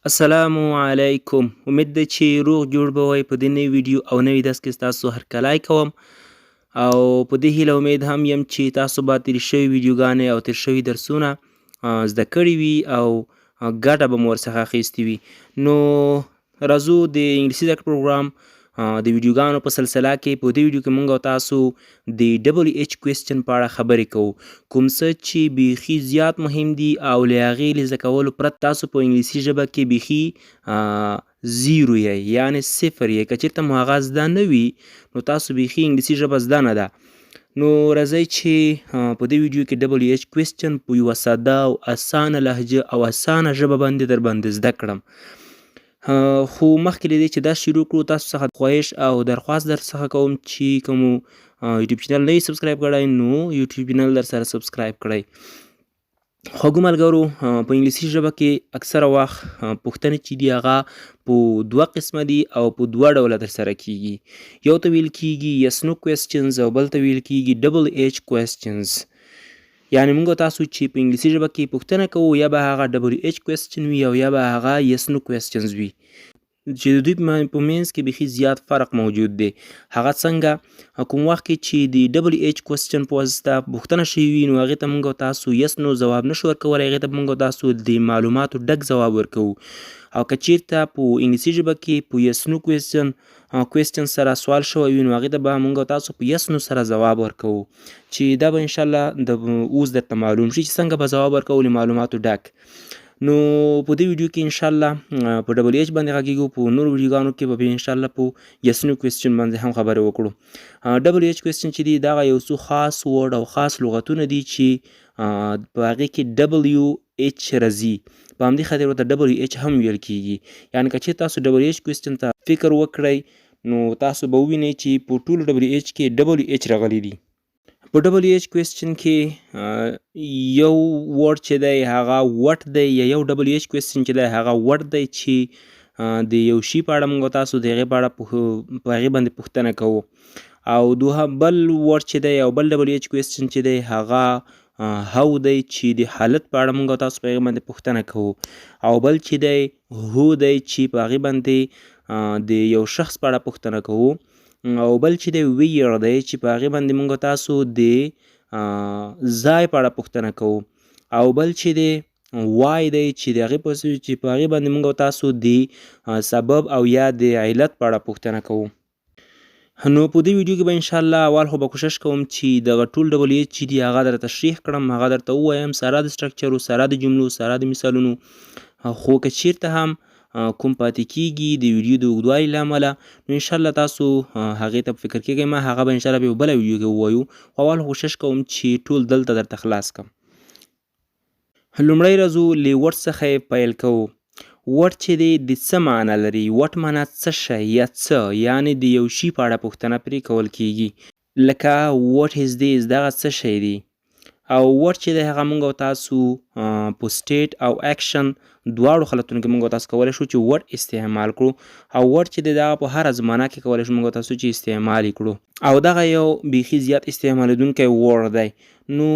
السلام علیکم. امید ده چې روغ جوړ به وئ. په دې نوي ویډیو او نوي درس کې ستاسو هرکلی کوم او په دې هیله امید هم یم چې تاسو به تیر شوي ویډیوګانې او تیر شوي درسونه زده کړي وي او ګټه به مو ورڅخه اخیستې وي. نو راځو د انګلیسي زده کړې پروګرام د ویډیوګانو په سلسله کې په دې ویډیو کې موږ او تاسو د WHquestion په اړه خبرې کوو. کوم څه چې بیخي زیات مهم دي او له هغې له زده کولو پرته تاسو په انګلیسي ژبه کې بیخي زیرو یې یعنې صفر یې. که چېرته مو هغه زده نه وي نو تاسو بیخي انګلیسي ژبه زده نه ده. نو راځئ چې په دې ویډیو کې WHquestion په یوه ساده او اسانه لهجه او اسانه ژبه باندې در باندې زده کړم. خو مخکې له دې چې دا شروع کړو تاسو څخه خواهش او درخواست در څخه کوم چې که مو یوټیوب چینل نه یې سبسکرایب کړی نو یوټیوب چینل در سره سبسکرایب کړئ. خواږو ملګرو، په انګلیسي ژبه کې اکثره وخت پوښتنې چې دي هغه په دوه قسمه دي او په دوه ډوله ترسره کیږي. یو ته ویل کیږي yes no questions او بل ته ویل کیږي WHquestions. یعنې موږ تاسو چې په انګلیسي ژبه کې پوښتنه کوو یا به هغه WHquestion وي او یا به هغه yes no questions وي چې د دوی په منځ کې بیخي زیات فرق موجود دی. هغه څنګه کوم وخت کې چې د WHquestion په واسطه پوښتنه شوې وي نو هغې ته موږ او تاسو yes no ځواب نشو ورکولی، هغې ته موږ او تاسو د معلوماتو ډک ځواب ورکوو. او که چیرته په انګلیسي ژبه کې په yes no question سره سوال شوی وي نو هغې ته به موږ او تاسو په yes no سره ځواب ورکوو چې دا به انشاءالله اوس درته معلوم شي چې څنګه به ځواب ورکوو له معلوماتو ډک. نو په دې ویډیو کې انشاءالله په WH باندې غږیږو، په نورو ویډیوګانو کې به انشاءالله په yes no question باندې هم خبرې وکړو. WHquestion چې دي دغه یو څو خاص ورډ او خاص لغتونه دي چې په هغې کې WH راځي، په همدې خاطر ورته WH هم ویل کیږي. یعنې که چېرې تاسو WHquestion ته فکر وکړئ نو تاسو به ووینئ چې په ټولو WH کې WH راغلی دي. په WHquestion کې یو ورډ چې دی هغه وټ دی، یا یو WHquestion چې دی هغه وټ دی چې د یو شي په اړه موږ تاسو د هغې په اړه په هغې باندې پوښتنه کوو. او بل ورډ چې دی او بل WHquestion چې دی هغه هو دی چې د حالت په اړه موږ تاسو په هغې باندې پوښتنه کوو. او بل چې دی هو دی چې په هغې باندې د یو شخص په اړه پوښتنه کوو. او بل چې دی ویر دی چې په هغې باندې موږ تاسو د ځای په اړه پوښتنه کوو. او بل چې دی وای دی چې د هغې باندې موږ تاسو د سبب او یا د علت په اړه پوښتنه کوو. نو په دې ویډیو کې به انشاءالله اول خو به کوشش کوم چې دغه ټول WH چې دي هغه در تشریح کړم، هغه درته ووایم سره د سټرکچرو، سره د جملو، سره د مثالونو. خو که چیرته هم کوم پاتې کیږي د ویډیو د اوږدوالي له امله نو انشاءالله تاسو هغې ته په فکر کیږئ مه، هغه به انشاءالله په یوه بله ویډیو کې ووایو. خو اول کوشش کوم چې ټول دلته درته خلاص کړم. لومړی راځو له وټ څخه یې پیل کوو. وټ چې دی د څه معنا لري؟ وټ معنا څه شی یا څه، یعنې د یو شي په اړه پوښتنه پرې کول کیږي. لکه what is this، دغه څه شی دی. او وټ چې دی هغه موږ او تاسو په سټیټ او اکشن دواړو حالتونو کې موږ او تاسو کولی شو چې وټ استعمال کړو. او وټ چې دی دغه په هره زمانه کې کولی شو موږ او تاسو چې استعمال یې کړو. او دغه یو بیخي زیات استعمالیدونکی ورډ دی. نو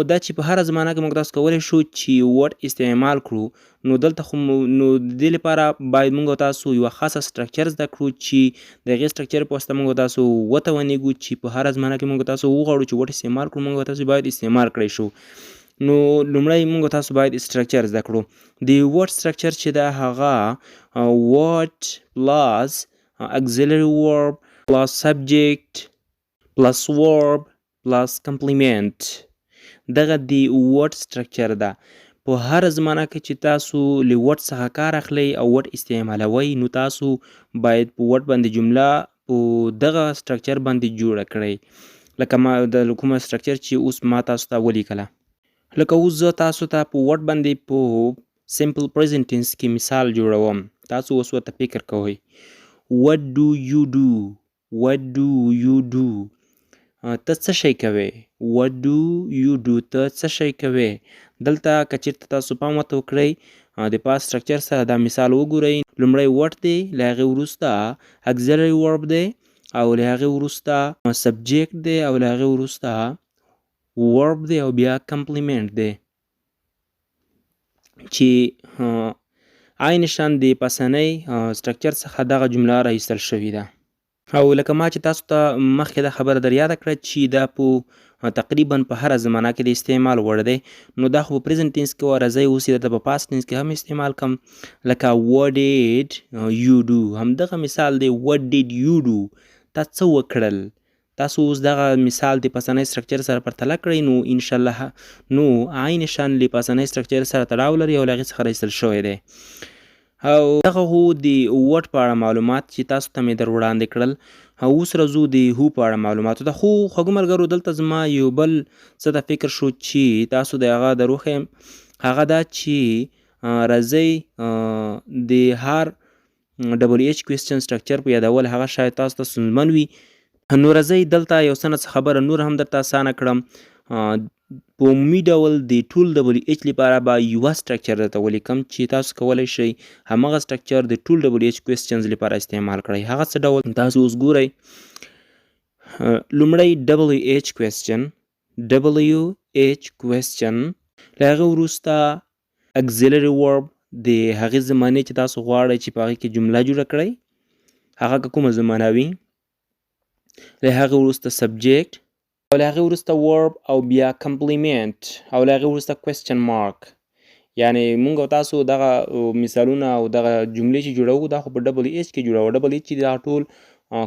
دا چې په هره زمانه کې موږ تاسو کولی شو چې وټ استعمال کړو نو دلته خو نو د دې لپاره باید موږ او تاسو یوه خاصه سټرکچر زده کړو چې د هغې سټرکچر په واسطه موږ او تاسو وتوانیږو چې په هره زمانه کې موږ تاسو وغواړو چې وټ استعمال کړو، موږ تاسو باید استعمال کړی شو. نو لومړی موږ تاسو باید سټرکچر زده کړو. د وټ سټرکچر چې ده هغه وټ پلس auxiliary verb plus subject plus verb plus complement. دغه د وټ سټرکچر ده. په هر زمانه کې چې تاسو له وټ څخه کار اخلئ او وټ استعمالوئ نو تاسو باید په وټ باندې جمله په دغه سټرکچر باندې جوړه کړئ. لکه ما د کومه سټرکچر چې اوس ما تاسو ته ولیکله. لکه اوس زه تاسو ته په وټ باندې په سمپل پریزنټ ټینس کې مثال جوړوم. تاسو اوس ورته فکر کوئ. what do you do، what do you do، ته څه شی کوې؟ what do you do، ته څه شی کوې؟ دلته که چېرته تاسو پام ورته وکړئ د پاس سټرکچر سره دا مثال وګورئ. لومړی وټ دی، له هغې وروسته auxiliary verb دی، او له هغې وروسته سبجیکټ دی، او له هغې وروسته verb دی، او بیا کمپلیمنټ دی. چې عین شان د پسنۍ سټرکچر څخه دغه جمله راایستل شوې ده. او لکه ما چې تاسو ته مخکې دا خبره در یاده کړه چې دا په تقریبا په هره زمانه کې د استعمال وړ دی، نو دا خو په پریزنټ ټینس کې وه، راځئ اوس یې درته په پاست ټینس کې هم استعمال کړم. لکه what did you do، همدغه مثال دی what did you do، تا څه وکړل. تاسو اوس دغه مثال د پسنۍ سټرکچر سره پرتله کړئ، نو انشاءالله نو عین شان له پسنۍ سټرکچر سره تړاو لري او له هغې څخه راایستل شوی دی. او دغه هو د وټ په اړه معلومات چې تاسو ته مې در وړاندې کړل. اوس راځو د هو په اړه معلوماتو ته. خو خوږو ملګرو دلته زما یو بل څه ته فکر شو چې تاسو د هغه در وښیم، هغه دا چې راځئ د هر WHquestion سټرکچر په یادول هغه شاید تاسو ته ستونزمن وي، نو راځئ دلته یو څه نه څه خبره نور هم درته اسانه کړم. په عمومي ډول د ټول WH لپاره به یوه سټرکچر درته ولیکم چې تاسو کولی شئ همغه سټرکچر د ټول WHquestions لپاره استعمال کړئ. هغه څه ډول تاسو اوس ګورئ. لومړی WHquestion، له هغې وروسته auxiliary verb د هغې زمانې چې تاسو غواړئ چې په هغې کې جمله جوړه کړئ، هغه که کومه زمانه وي. له هغې وروسته subject، او له هغې وروسته verb او بیا complement، او له هغې وروسته question mark. یعنی مونږ او تاسو دغه مثالونه او دغه جملې چې جوړوو دا خو په WH کې جوړوو. WH چې دا ټول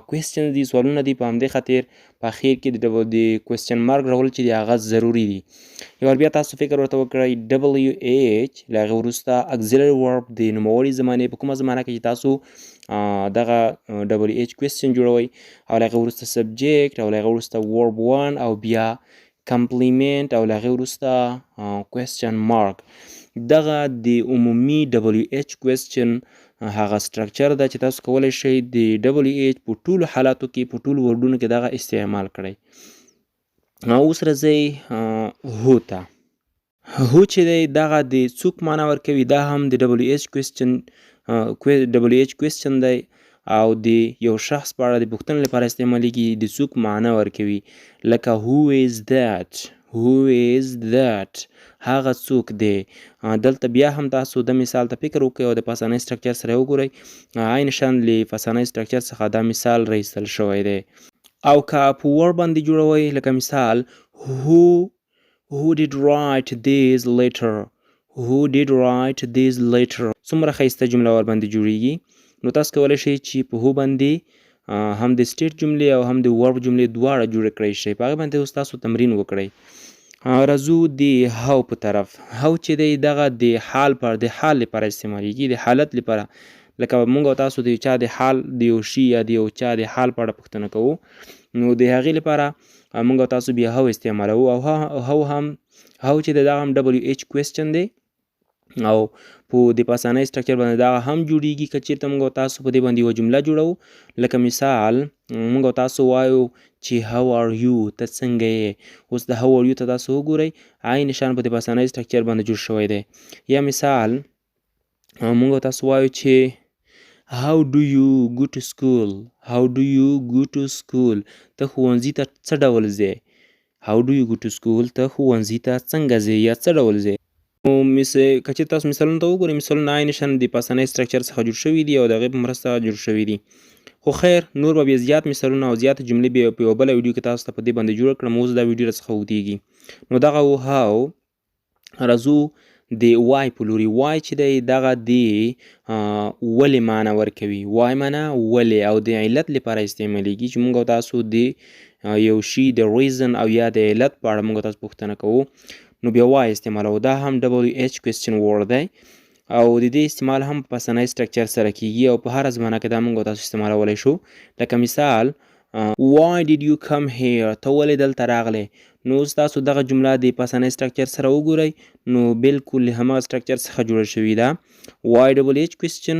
questions دي، سوالونه دي، په همدې خاطر په اخر کې د question mark راول چې دی هغه ضروري دي. یو بیا تاسو فکر ورته وکړئ WH، له هغې وروسته auxiliary verb د نوموړي زمانې په کومه زمانه کې چې تاسو دغه WHquestion جوړوئ، او له هغې وروسته subject، او له هغې وروسته verb 1 او بیا complement، او له هغې وروسته question mark. دغه د عمومي WHquestion هغه سټرکچر ده چې تاسو کولی شئ د WH په ټولو حالاتو کې په ټولو وردونو کې دغه استعمال کړئ. اوس راځئ هو ته. هو چې دی دغه د څوک معنا ورکوي، دا هم د WHquestion دی او د یو شخص په اړه د پوښتنې لپاره استعمالیږي، د څوک معنا ورکوي. لکه who is that، هغه څوک دی. دلته بیا هم تاسو د مثال ته فکر وکړئ او د پاسنۍ سټرکچر سره یې وګورئ. عین شان له پاسنۍ سټرکچر څخه دا مثال راایستل شوی دی. او که په ور باندې جوړوئ، لکه مثال who did write this letter، څومره ښایسته جمله ور باندې جوړیږي. نو تاسو کولی شئ چې په هو باندې هم د سټیټ جملې او هم د ورب جملې دواړه جوړې کړئ شئ. په هغې باندې اوس تاسو تمرین وکړئ. راځو د هاو په طرف. هاو چې دی دغه د حال لپاره استعمالیږي، د حالت لپاره. لکه مونږ او تاسو د یو چا د حال، د یو شي یا د یو چا د حال په اړه پوښتنه کوو، نو د هغې لپاره مونږ او تاسو بیا هاو استعمالوو. او هاو چې دی دغه هم WHquestion دی او په د پاسنۍ سټرکچر باندې دغه هم جوړیږي که چېرته مونږ او تاسو په دې باندې یوه جمله جوړوو. لکه مثال مونږ او تاسو وایو چې how are you، ته څنګه یې. اوس د how are you ته تاسو وګورئ، عین شان په د پاسنۍ سټرکچر باندې جوړ شوی دی. یا مثال مونږ او تاسو وایو چې how do you go to school، ته ښوونځي ته څه ډول ځې. how do you go to school، ته ښوونځي ته څنګه ځې یا څه ډول ځې. که چېرته تاسو مثالونو ته وګورئ، مثالونه عین شان د پاسنۍ سټرکچر څخه جوړ شوي دي او د هغې په مرسته جوړ شوي دي. خو خیر نور به بیا زیات مثالونه او زیات جملې بیا په یوه بله ویډیو کې تاسو ته په دې باندې جوړه کړم. اوس دا ویډیو راڅخه اوږدېږي. نو دغه و هاو. راځو د وای په لوري. وای چې دی دغه د ولې معنا ورکوي. وای معنا ولې، او د علت لپاره استعمالیږي چې مونږ او تاسو د یو شي د ریزن او یا د علت په اړه مونږ او تاسو پوښتنه کوو، نو بیا وای استعمالوو. دا هم WHquestion ورډ دی او د دې استعمال هم په پاسنۍ سټرکچر سره کیږي او په هره زمانه کې دا مونږ او تاسو استعمالولی شو. لکه مثال why did you come here، ته ولې دلته راغلې. نو اوس تاسو دغه جمله د پاسنۍ سټرکچر سره وګورئ، نو بالکل له همغه سټرکچر څخه جوړه شوې ده. why WHquestion،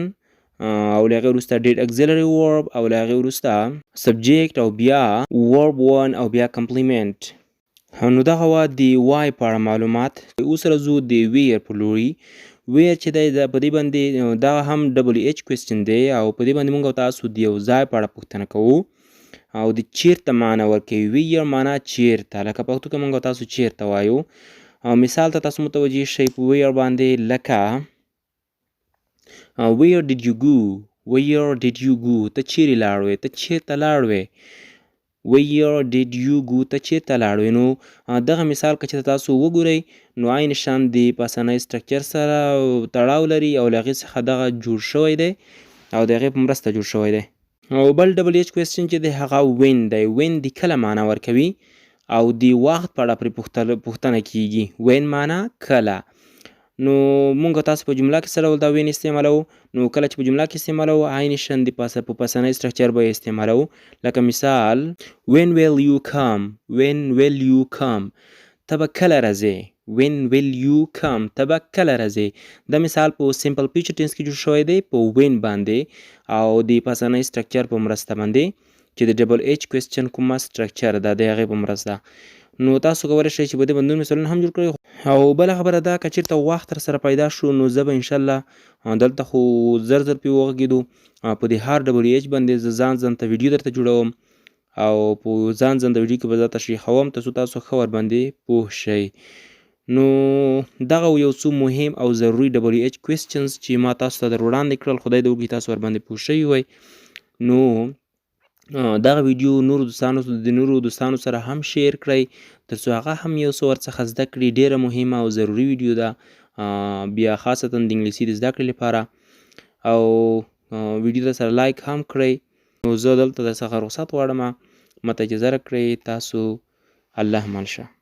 او له هغې وروسته did auxiliary verb، او له هغې وروسته subject، او بیا verb 1 او بیا complement. نو دغه وه د وای په اړه معلومات. اوس راځو د ویر په لوري. ویر چې دی په دې باندې دغه هم WHquestion دی او په دې باندې مونږ او تاسو د یو ځای په اړه پوښتنه کوو او د چیرته معنا ورکوي. ویر معنا چیرته، لکه پښتو کې مونږ او تاسو چیرته وایو. مثال ته تاسو متوجه شئ په ویر باندې، لکه where did you go where did you go ته چیرې لاړ وې ته چیرته لاړ وې where did you go ته چیرته لاړ وې نو دغه مثال که چې تاسو وګورئ نو عین شان د پاسنۍ سټرکچر سره تړاو لري او له هغې څخه دغه جوړ شوی دی او د هغې په مرسته جوړ شوی دی او بل WH question چې دی هغه when دی when د کله معنا ورکوي او د وخت په اړه پرې پوښتنه کیږي when معنا کله نو مونږ تاسو په جمله کې سره دا وین استعمالو نو کله چې په جمله کې استعمالو عین شان د په پاسنۍ سټرکچر به استعمالو لکه مثال when will you come ته به کله راځې when will you come ته به کله راځې دا مثال په سمپل فیوچر ټینس کې جوړ شوی دی په when باندې او د پاسنۍ سټرکچر په مرسته باندې چې د WH question کومه سټرکچر ده د هغې په مرسته نو تاسو کولی شئ چې په دې باندې نور مثالونه هم جوړ کړئ او بله خبره دا که چېرته وخت در سره پیدا شو نو زه به انشاءالله دلته خو زر پرې وغږېدو په دې هر WH باندې زه ځان ته ویډیو درته جوړوم او په ځان د ویډیو کې به زه تشریحوم تاسو ښه ورباندې پوه شئ نو دغه یو څو مهم او ضروري WH questions چې ما تاسو ته در وړاندې کړل خدای دې وکړي تاسو ورباندې پوه شوي وئ نو دغه ویډیو نورو دوستانو سره هم شیر کړئ تر څو هغه هم یو څه ورڅخه زده کړي ډیره مهمه او ضروري ویډیو ده بیا خاصتا د انګلیسي د زده کړې لپاره او ویډیو در سره لایک هم کړئ نو زه دلته در څخه رخصت غواړم ماته اجازه راکړئ تاسو الله امان شه